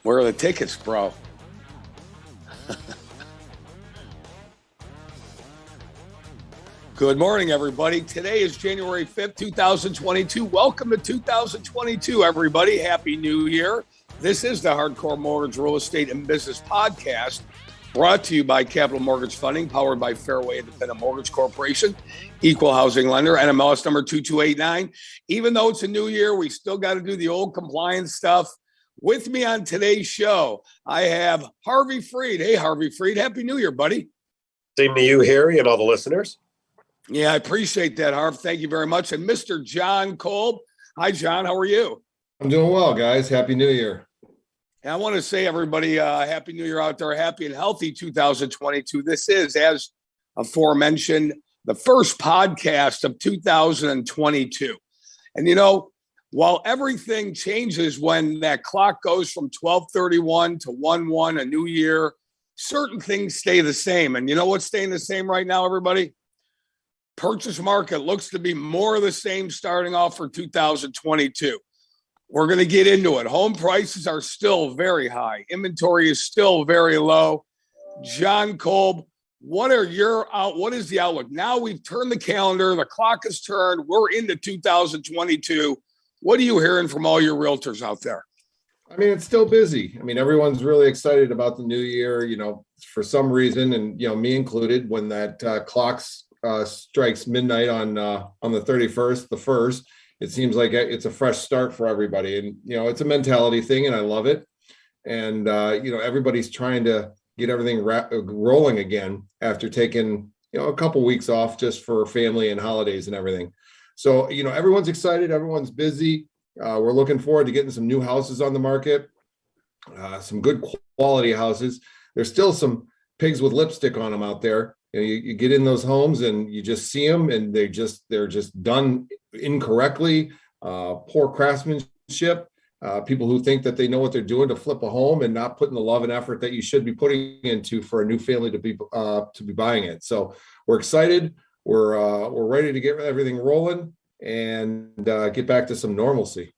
Where are the tickets, bro? Good morning, everybody. Today is January 5th, 2022. Welcome to 2022, everybody. Happy New Year. This is the Hardcore Mortgage Real Estate and Business Podcast, brought to you by Capital Mortgage Funding, powered by Fairway Independent Mortgage Corporation, Equal Housing Lender, NMLS number 2289. Even though it's a new year, we still got to do the old compliance stuff. With me on today's show, I have Harvey Freed. Hey, Harvey Freed. Happy New Year, buddy. Same to you, Harry, and all the listeners. Yeah, I appreciate that, Harv. Thank you very much. And Mr. John Kolb. Hi, John. How are you? I'm doing well, guys. Happy New Year. And I want to say, everybody, Happy New Year out there. Happy and healthy 2022. This is, as aforementioned, the first podcast of 2022. And, you know, while everything changes when that clock goes from 12/31 to 1/1, a new year, certain things stay the same. And you know what's staying the same right now, everybody? Purchase market looks to be more of the same starting off for 2022. We're going to get into it. Home prices are still very high. Inventory is still very low. John Kolb, what is the outlook? Now we've turned the calendar. The clock has turned. We're into 2022. What are you hearing from all your realtors out there? I mean, it's still busy. I mean, everyone's really excited about the new year, you know, for some reason, and, you know, me included, when that clock strikes midnight on the 31st, the 1st, it seems like it's a fresh start for everybody. And, you know, it's a mentality thing, and I love it. And, you know, everybody's trying to get everything rolling again after taking, you know, a couple weeks off just for family and holidays and everything. So, you know, everyone's excited. Everyone's busy. We're looking forward to getting some new houses on the market, some good quality houses. There's still some pigs with lipstick on them out there. You know, you get in those homes and you just see them, and they're just done incorrectly. Poor craftsmanship. People who think that they know what they're doing to flip a home and not putting the love and effort that you should be putting into for a new family to be buying it. So we're excited. We're ready to get everything rolling and get back to some normalcy.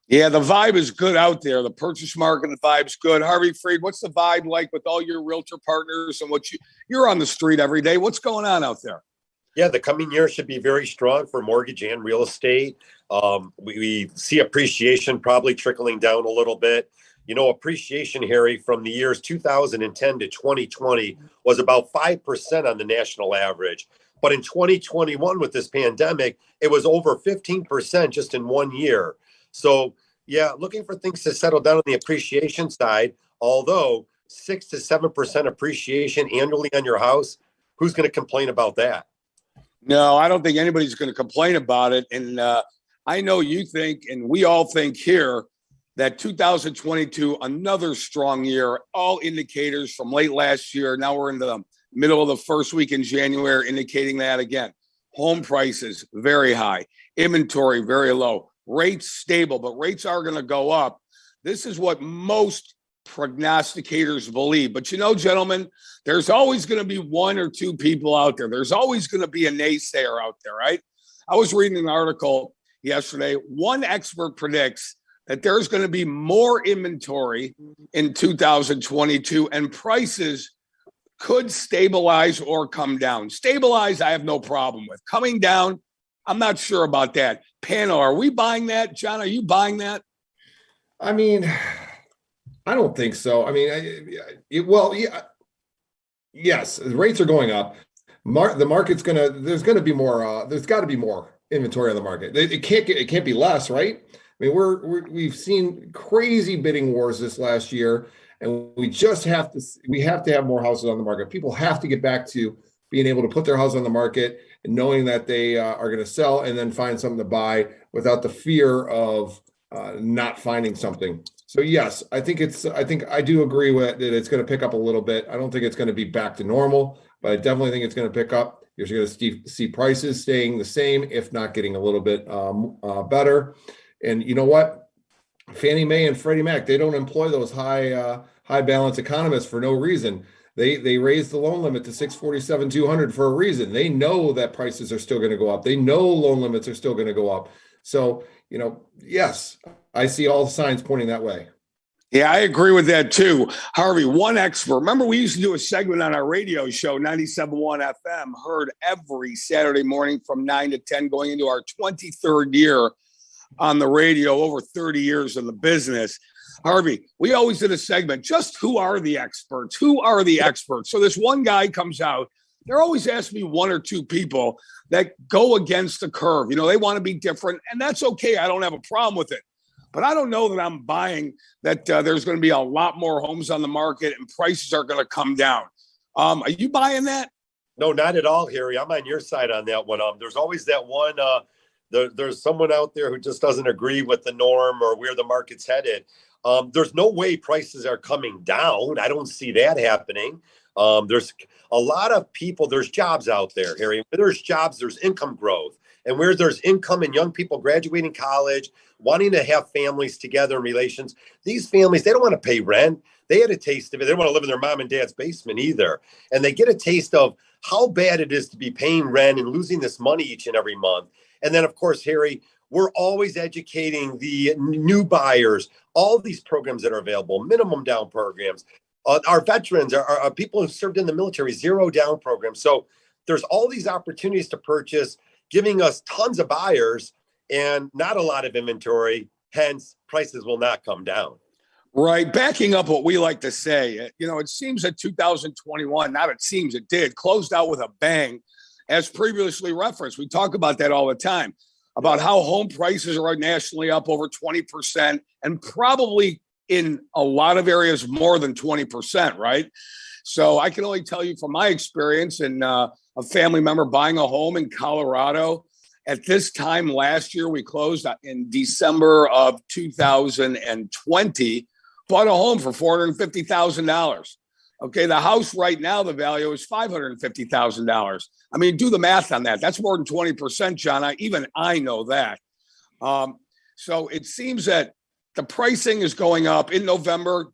Yeah, the vibe is good out there. The purchase market, the vibe's good. Harvey Freed, what's the vibe like with all your realtor partners and you're on the street every day? What's going on out there? Yeah, the coming year should be very strong for mortgage and real estate. We see appreciation probably trickling down a little bit. You know, appreciation, Harry, from the years 2010 to 2020 was about 5% on the national average. But in 2021, with this pandemic, it was over 15% just in 1 year. So, yeah, looking for things to settle down on the appreciation side, although 6 to 7% appreciation annually on your house, who's going to complain about that? No, I don't think anybody's going to complain about it. And I know you think, and we all think here, that 2022, another strong year. All indicators from late last year, now we're into the middle of the first week in January, indicating that again. Home prices, very high. Inventory, very low. Rates, stable, but rates are going to go up. This is what most prognosticators believe. But you know, gentlemen, there's always going to be one or two people out there. There's always going to be a naysayer out there, right? I was reading an article yesterday. One expert predicts that there's going to be more inventory in 2022 and prices could stabilize or come down. Stabilize, I have no problem with. Coming down, I'm not sure about that. Panel, are we buying that? John, are you buying that? I mean, I don't think so. I mean, yes, rates are going up. The market's there's got to be more inventory on the market. It can't be less, right? I mean, we've seen crazy bidding wars this last year, and we have to have more houses on the market. People have to get back to being able to put their house on the market and knowing that they are going to sell and then find something to buy without the fear of not finding something. So yes, I think I do agree with that it's going to pick up a little bit. I don't think it's going to be back to normal, but I definitely think it's going to pick up. You're going to see prices staying the same, if not getting a little bit better. And you know what? Fannie Mae and Freddie Mac, they don't employ those high balance economists for no reason. They raised the loan limit to 647,200 for a reason. They know that prices are still going to go up. They know loan limits are still going to go up. So, you know, yes, I see all the signs pointing that way. Yeah, I agree with that too. Harvey, one expert. Remember, we used to do a segment on our radio show, 97.1 FM, heard every Saturday morning from 9 to 10, going into our 23rd year on the radio, over 30 years in the business. Harvey, we always did a segment, just who are the experts? Who are the experts? So this one guy comes out. They're always asking me one or two people that go against the curve. You know, they want to be different, and that's okay. I don't have a problem with it. But I don't know that I'm buying that there's going to be a lot more homes on the market and prices are going to come down. Are you buying that? No, not at all, Harry. I'm on your side on that one. There's always that one. There's someone out there who just doesn't agree with the norm or where the market's headed. There's no way prices are coming down. I don't see that happening. There's a lot of people. There's jobs out there, Harry. Where there's jobs, there's income growth. And where there's income and young people graduating college, wanting to have families together in relations, these families, they don't want to pay rent. They had a taste of it. They don't want to live in their mom and dad's basement either. And they get a taste of how bad it is to be paying rent and losing this money each and every month. And then, of course, Harry, we're always educating the new buyers, all these programs that are available, minimum down programs. Our veterans, our people who served in the military, zero down programs. So there's all these opportunities to purchase, giving us tons of buyers and not a lot of inventory. Hence, prices will not come down. Right. Backing up what we like to say, you know, it seems that 2021, not it seems, it did, closed out with a bang, as previously referenced. We talk about that all the time, about how home prices are nationally up over 20% and probably in a lot of areas more than 20%, right? So I can only tell you from my experience and a family member buying a home in Colorado. At this time last year, we closed in December of 2020, bought a home for $450,000. Okay, the house right now, the value is $550,000. I mean, do the math on that. That's more than 20%, John. Even I know that. So it seems that the pricing is going up in November.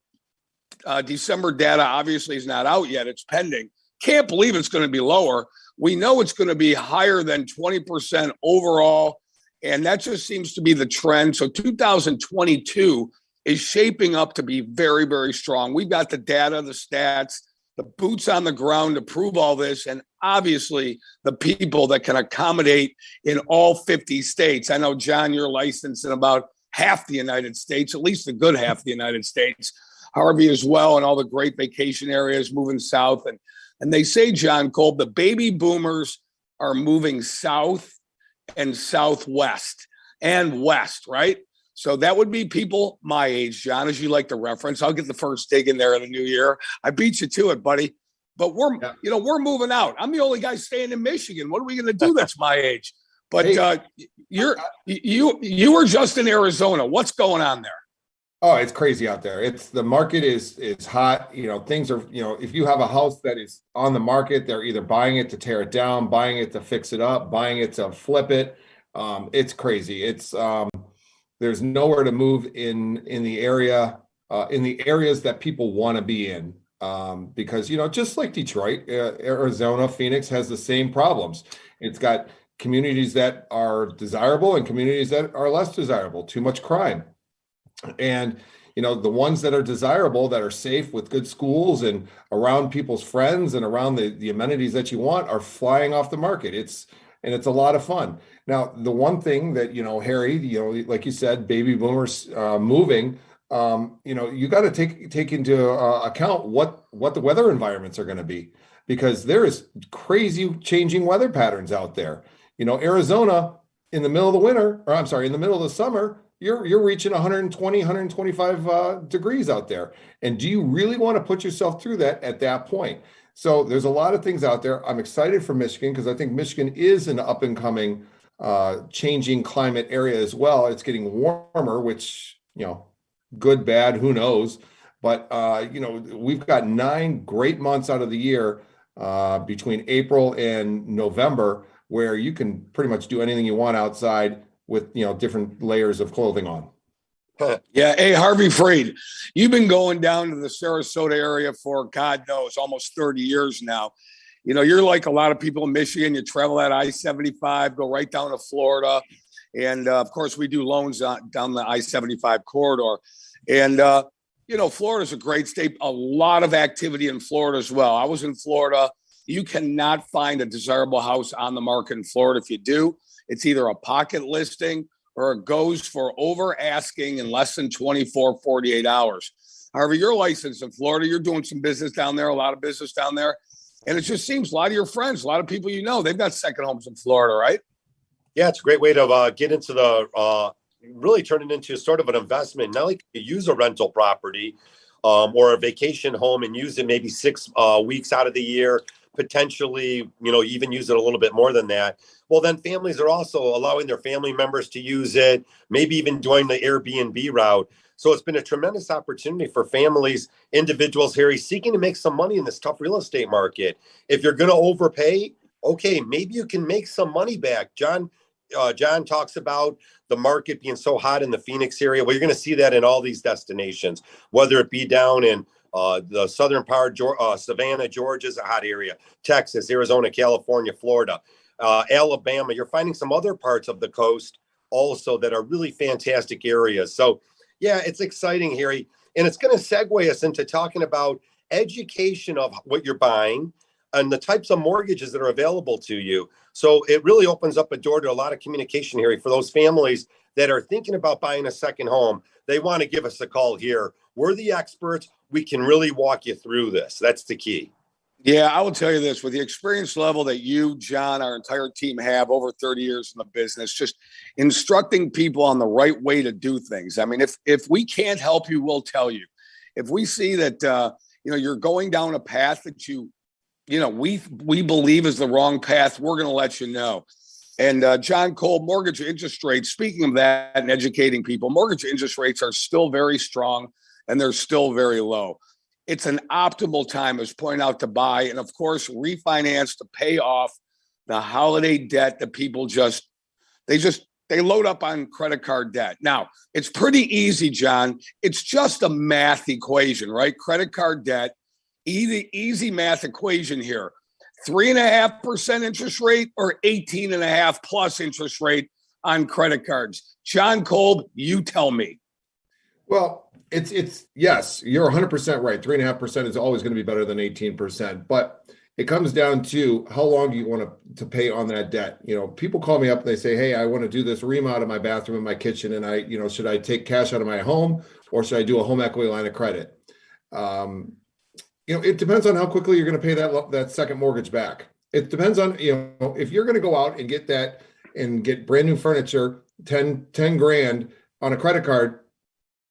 December data obviously is not out yet. It's pending. Can't believe it's going to be lower. We know it's going to be higher than 20% overall, and that just seems to be the trend. So 2022 is shaping up to be very, very strong. We've got the data, the stats, the boots on the ground to prove all this, and obviously the people that can accommodate in all 50 states. I know, John, you're licensed in about half the United States, at least a good half the United States. Harvey as well, and all the great vacation areas moving south. And they say, John Kolb, the baby boomers are moving south and southwest and west, right? So that would be people my age, John, as you like to reference. I'll get the first dig in there in the new year. I beat you to it, buddy. But we're moving out. I'm the only guy staying in Michigan. What are we going to do that's my age? But you were just in Arizona. What's going on there? Oh, it's crazy out there. The market is hot. You know, things are, you know, if you have a house that is on the market, they're either buying it to tear it down, buying it to fix it up, buying it to flip it. It's crazy. There's nowhere to move in the area, in the areas that people want to be in. Because, you know, just like Detroit, Arizona, Phoenix has the same problems. It's got communities that are desirable and communities that are less desirable, too much crime. And, you know, the ones that are desirable, that are safe with good schools and around people's friends and around the amenities that you want, are flying off the market. It's a lot of fun. Now, the one thing that, you know, Harry, you know, like you said, baby boomers moving, you know, you got to take into account what the weather environments are going to be, because there is crazy changing weather patterns out there. You know, Arizona in the middle of the winter, or I'm sorry, in the middle of the summer, you're reaching 120, 125 degrees out there. And do you really want to put yourself through that at that point? So there's a lot of things out there. I'm excited for Michigan because I think Michigan is an up and coming changing climate area as well. It's getting warmer, which, you know, good, bad, who knows? But, you know, we've got 9 great months out of the year between April and November where you can pretty much do anything you want outside with, you know, different layers of clothing on. Yeah. Hey, Harvey Freed, you've been going down to the Sarasota area for, God knows, almost 30 years now. You know, you're like a lot of people in Michigan. You travel that I-75, go right down to Florida. And, of course, we do loans down the I-75 corridor. And Florida's a great state. A lot of activity in Florida as well. I was in Florida. You cannot find a desirable house on the market in Florida. If you do, it's either a pocket listing or it goes for over asking in less than 24, 48 hours. However, you're licensed in Florida. You're doing some business down there, a lot of business down there. And it just seems a lot of your friends, a lot of people they've got second homes in Florida, right? Yeah, it's a great way to get into really turn it into sort of an investment. Not like you use a rental property or a vacation home and use it maybe 6 weeks out of the year, potentially, even use it a little bit more than that. Well, then families are also allowing their family members to use it, maybe even doing the Airbnb route. So it's been a tremendous opportunity for families, individuals, Harry, seeking to make some money in this tough real estate market. If you're going to overpay, okay, maybe you can make some money back. John talks about the market being so hot in the Phoenix area. Well, you're going to see that in all these destinations, whether it be down in the southern part, Savannah, Georgia is a hot area, Texas, Arizona, California, Florida, Alabama. You're finding some other parts of the coast also that are really fantastic areas. So, yeah, it's exciting, Harry. And it's going to segue us into talking about education of what you're buying and the types of mortgages that are available to you. So it really opens up a door to a lot of communication, Harry, for those families that are thinking about buying a second home. They want to give us a call here. We're the experts. We can really walk you through this. That's the key. Yeah, I will tell you this, with the experience level that you, John, our entire team have over 30 years in the business, just instructing people on the right way to do things. I mean, if we can't help you, we'll tell you. If we see that, you're going down a path that we believe is the wrong path, we're going to let you know. And John Cole, mortgage interest rates, speaking of that and educating people, mortgage interest rates are still very strong and they're still very low. It's an optimal time, as pointed out, to buy and, of course, refinance to pay off the holiday debt that people they load up on credit card debt. Now, it's pretty easy, John. It's just a math equation, right? Credit card debt, easy math equation here. 3.5% interest rate or 18.5 plus interest rate on credit cards. John Kolb, you tell me. Well, it's yes, you're 100% right. 3.5% is always going to be better than 18%, but it comes down to how long do you want to pay on that debt? People call me up and they say, "Hey, I want to do this remodel of my bathroom and my kitchen, and should I take cash out of my home or should I do a home equity line of credit?" It depends on how quickly you're going to pay that second mortgage back. It depends on, if you're going to go out and get brand new furniture, 10 grand on a credit card,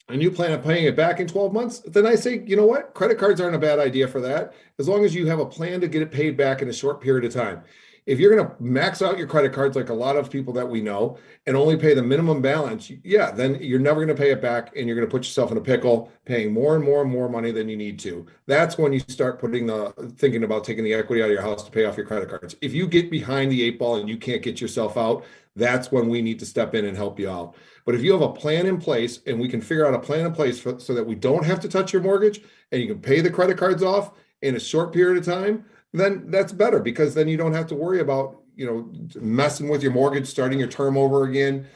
and you plan on paying it back in 12 months, then I say, you know what? Credit cards aren't a bad idea for that, as long as you have a plan to get it paid back in a short period of time. If you're going to max out your credit cards like a lot of people that we know and only pay the minimum balance, then you're never going to pay it back and you're going to put yourself in a pickle paying more and more and more money than you need to. That's when you start thinking about taking the equity out of your house to pay off your credit cards. If you get behind the 8 ball and you can't get yourself out, that's when we need to step in and help you out. But if you have a plan in place and we can figure out a plan in place so that we don't have to touch your mortgage and you can pay the credit cards off in a short period of time, then that's better, because then you don't have to worry about, messing with your mortgage, starting your term over again,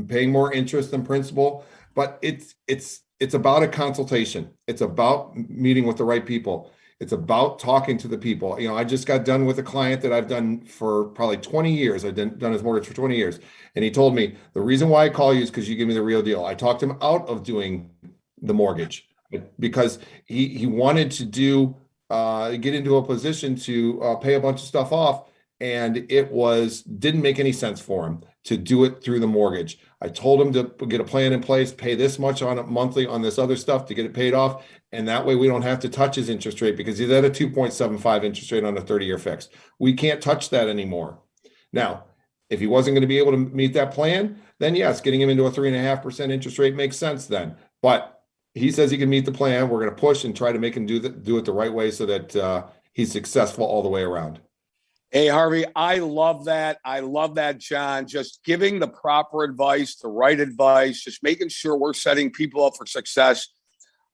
paying more interest than principal. But it's about a consultation. It's about meeting with the right people. It's about talking to the people. I just got done with a client that I've done for probably 20 years. I've done his mortgage for 20 years. And he told me, the reason why I call you is because you give me the real deal. I talked him out of doing the mortgage because he wanted to get into a position to pay a bunch of stuff off. And it didn't make any sense for him to do it through the mortgage. I told him to get a plan in place, pay this much on it monthly on this other stuff to get it paid off. And that way we don't have to touch his interest rate, because he's at a 2.75 interest rate on a 30-year fixed. We can't touch that anymore. Now, if he wasn't going to be able to meet that plan, then yes, getting him into a 3.5% interest rate makes sense then. But he says he can meet the plan. We're going to push and try to make him do it the right way so that he's successful all the way around. Hey, Harvey, I love that. I love that, John. Just giving the proper advice, the right advice, just making sure we're setting people up for success.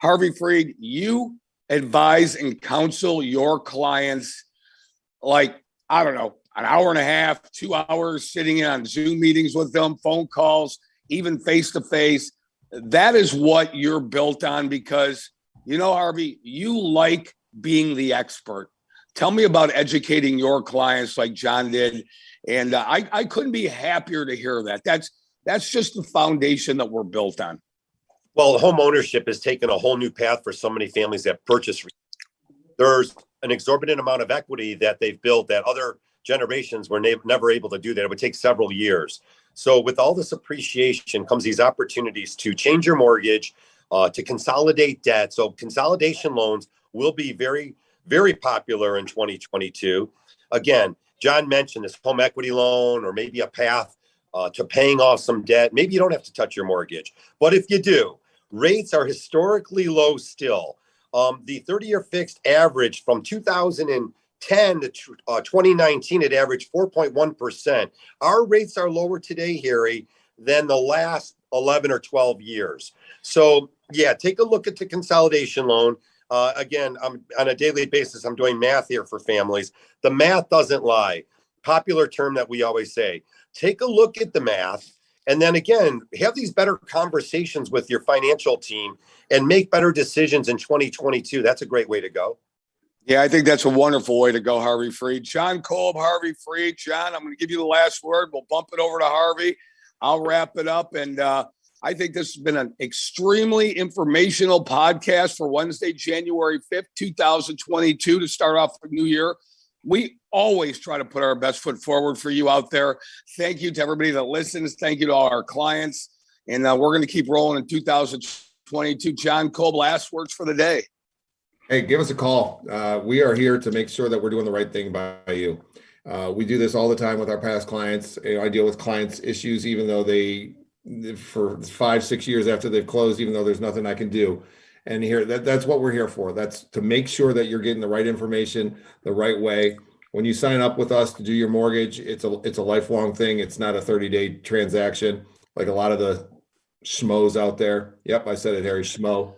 Harvey Freed, you advise and counsel your clients like, I don't know, an hour and a half, 2 hours sitting in on Zoom meetings with them, phone calls, even face-to-face. that is what you're built on because, Harvey, you like being the expert. Tell me about educating your clients like John did. And I couldn't be happier to hear that. That's just the foundation that we're built on. Well, home ownership has taken a whole new path for so many families that purchase. There's an exorbitant amount of equity that they've built that other generations were never able to do that. It would take several years. So with all this appreciation comes these opportunities to change your mortgage, to consolidate debt. So consolidation loans will be very, very popular in 2022. Again, John mentioned this home equity loan or maybe a path to paying off some debt. Maybe you don't have to touch your mortgage, but if you do, rates are historically low still. The 30-year fixed average from 2010 to 2019, it averaged 4.1%. Our rates are lower today, Harry, than the last 11 or 12 years. So yeah, take a look at the consolidation loan. Again, I'm on a daily basis, I'm doing math here for families. The math doesn't lie. Popular term that we always say. Take a look at the math. And then again, have these better conversations with your financial team and make better decisions in 2022. That's a great way to go. Yeah, I think that's a wonderful way to go, Harvey Freed. John Kolb, Harvey Freed. John, I'm going to give you the last word. We'll bump it over to Harvey. I'll wrap it up. And I think this has been an extremely informational podcast for Wednesday, January 5th, 2022 to start off the new year. We always try to put our best foot forward for you out there. Thank you to everybody that listens. Thank you to all our clients. And we're going to keep rolling in 2022. John Kolb, last words for the day. Hey, give us a call. We are here to make sure that we're doing the right thing by you. We do this all the time with our past clients. I deal with clients' issues, even though for 5-6 years after they've closed, even though there's nothing I can do. And here, that's what we're here for. That's to make sure that you're getting the right information the right way. When you sign up with us to do your mortgage, it's a lifelong thing. It's not a 30-day transaction like a lot of the schmoes out there. Yep, I said it, Harry. Schmo.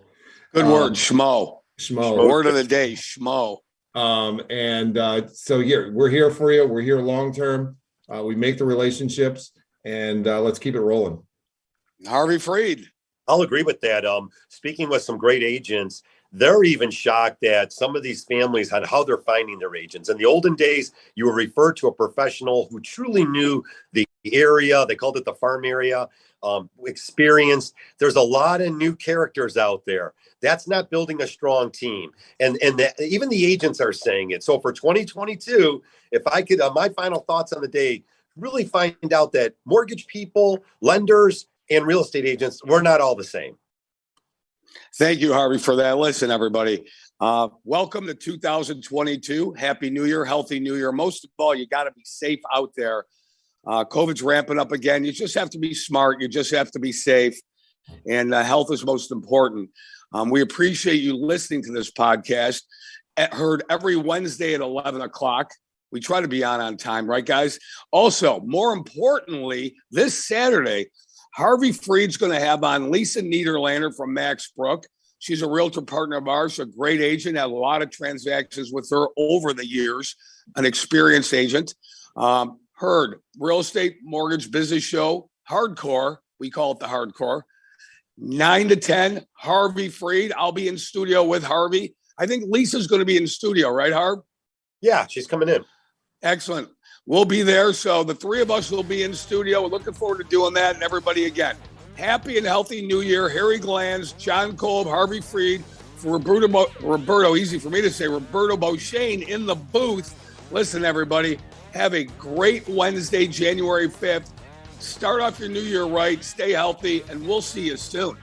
Good word, schmo. Schmo. Word of the day, schmo. So here, we're here for you. We're here long term. We make the relationships, and let's keep it rolling. Harvey Freed. I'll agree with that. Speaking with some great agents, they're even shocked at some of these families on how they're finding their agents. In the olden days, you were referred to a professional who truly knew the area. They called it the farm area, experienced. There's a lot of new characters out there. That's not building a strong team. And even the agents are saying it. So for 2022, if I could, my final thoughts on the day, really find out that mortgage people, lenders, and real estate agents, we're not all the same. Thank you, Harvey, for that. Listen, everybody, welcome to 2022. Happy New Year, healthy New Year. Most of all, you got to be safe out there. COVID's ramping up again. You just have to be smart. You just have to be safe. And health is most important. We appreciate you listening to this podcast. Heard every Wednesday at 11 o'clock. We try to be on time, right, guys? Also, more importantly, this Saturday, Harvey Freed's going to have on Lisa Niederlander from Max Brook. She's a realtor partner of ours, a great agent, had a lot of transactions with her over the years, an experienced agent. Heard Real Estate Mortgage Business Show, Hardcore. We call it the Hardcore. 9 to 10, Harvey Freed. I'll be in studio with Harvey. I think Lisa's going to be in studio, right, Harv? Yeah, she's coming in. Excellent. We'll be there. So the three of us will be in studio. We're looking forward to doing that. And everybody, again, happy and healthy New Year. Harry Glanz, John Kolb, Harvey Freed, for Roberto, easy for me to say, Roberto Beauchene in the booth. Listen, everybody, have a great Wednesday, January 5th. Start off your new year right. Stay healthy, and we'll see you soon.